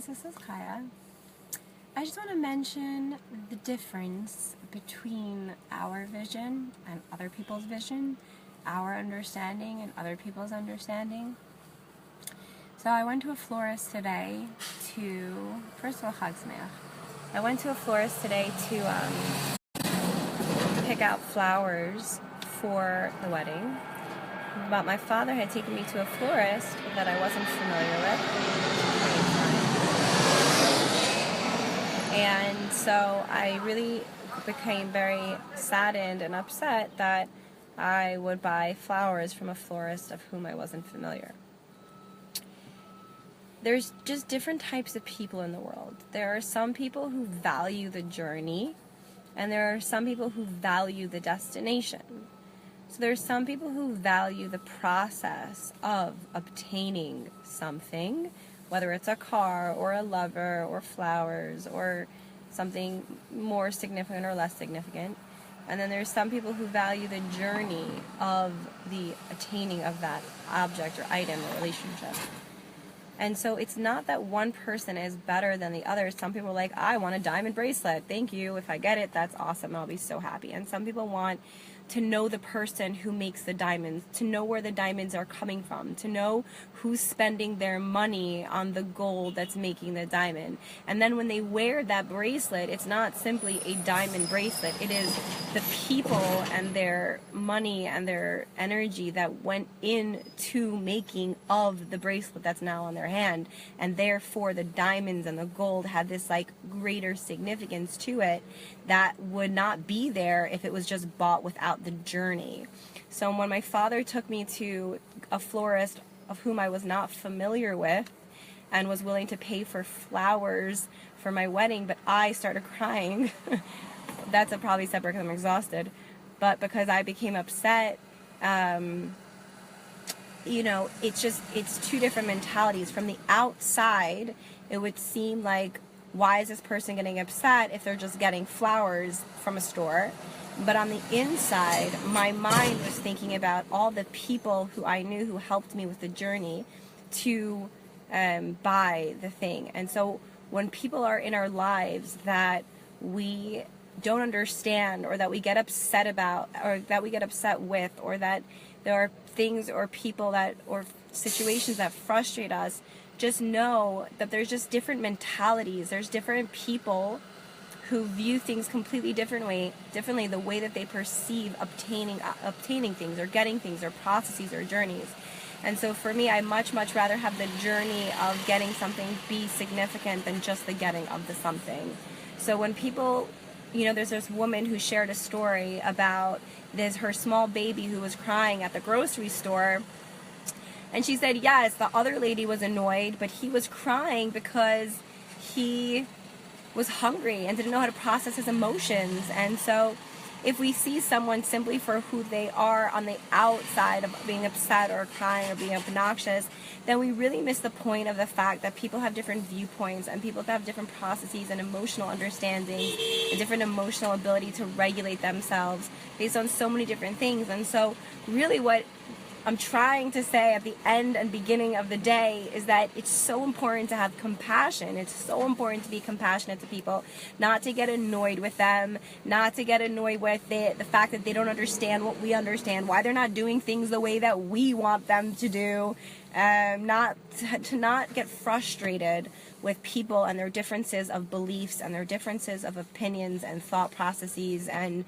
guys, this is Kaya. I just want to mention the difference between our vision and other people's vision, our understanding and other people's understanding. So I went to a florist today first of all, Chag Sameach. I went to a florist today to pick out flowers for the wedding. But my father had taken me to a florist that I wasn't familiar with. And so I really became very saddened and upset that I would buy flowers from a florist of whom I wasn't familiar. There's just different types of people in the world. There are some people who value the journey, and there are some people who value the destination. So there's some people who value the process of obtaining something, whether it's a car or a lover or flowers or something more significant or less significant. And then there's some people who value the journey of the attaining of that object or item or relationship. And so it's not that one person is better than the other. Some people are like, I want a diamond bracelet. Thank you. If I get it, that's awesome. I'll be so happy. And some people want to know the person who makes the diamonds, to know where the diamonds are coming from, to know who's spending their money on the gold that's making the diamond. And then when they wear that bracelet, it's not simply a diamond bracelet. It is the people and their money and their energy that went into making of the bracelet that's now on their hand. And therefore the diamonds and the gold had this like greater significance to it that would not be there if it was just bought without the journey. So when my father took me to a florist of whom I was not familiar with and was willing to pay for flowers for my wedding, but I started crying. That's probably separate because I'm exhausted, but because I became upset, it's two different mentalities. From the outside, it would seem like, why is this person getting upset if they're just getting flowers from a store? But on the inside, my mind was thinking about all the people who I knew who helped me with the journey to buy the thing. And so when people are in our lives that we don't understand, or that we get upset about, or that we get upset with, or that there are things or people that, or situations that frustrate us, just know that there's just different mentalities. There's different people who view things completely differently, the way that they perceive obtaining things or getting things or processes or journeys. And so for me, I much rather have the journey of getting something be significant than just the getting of the something. So when people, there's this woman who shared a story about her small baby who was crying at the grocery store. And she said, yes, the other lady was annoyed, but he was crying because he was hungry and didn't know how to process his emotions. And so if we see someone simply for who they are on the outside of being upset or crying or being obnoxious, then we really miss the point of the fact that people have different viewpoints and people have different processes and emotional understandings and different emotional ability to regulate themselves based on so many different things. And so really what I'm trying to say at the end and beginning of the day is that it's so important to have compassion. It's so important to be compassionate to people, not to get annoyed with them, not to get annoyed with the fact that they don't understand what we understand, why they're not doing things the way that we want them to do, to not get frustrated with people and their differences of beliefs and their differences of opinions and thought processes and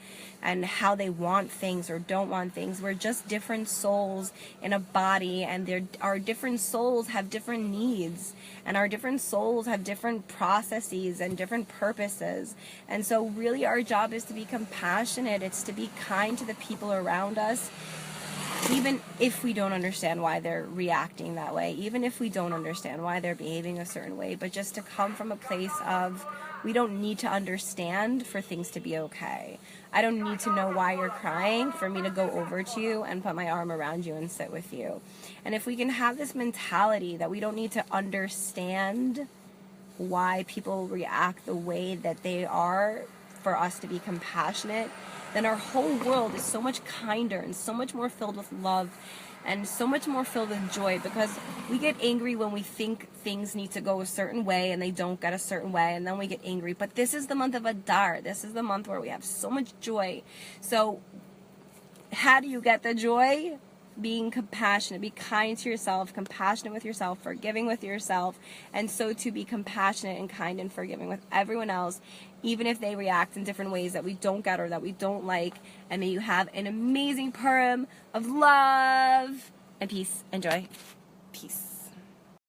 how they want things or don't want things. We're just different souls in a body, and our different souls have different needs, and our different souls have different processes and different purposes. And so really our job is to be compassionate. It's to be kind to the people around us, even if we don't understand why they're reacting that way, even if we don't understand why they're behaving a certain way, but just to come from a place of, we don't need to understand for things to be okay. I don't need to know why you're crying for me to go over to you and put my arm around you and sit with you. And if we can have this mentality that we don't need to understand why people react the way that they are for us to be compassionate, then our whole world is so much kinder and so much more filled with love and so much more filled with joy, because we get angry when we think things need to go a certain way and they don't get a certain way, and then we get angry. But this is the month of Adar. This is the month where we have so much joy. So how do you get the joy? Being compassionate. Be kind to yourself, compassionate with yourself, forgiving with yourself, and so to be compassionate and kind and forgiving with everyone else, even if they react in different ways that we don't get or that we don't like. And may you have an amazing Purim of love and peace and joy. Peace.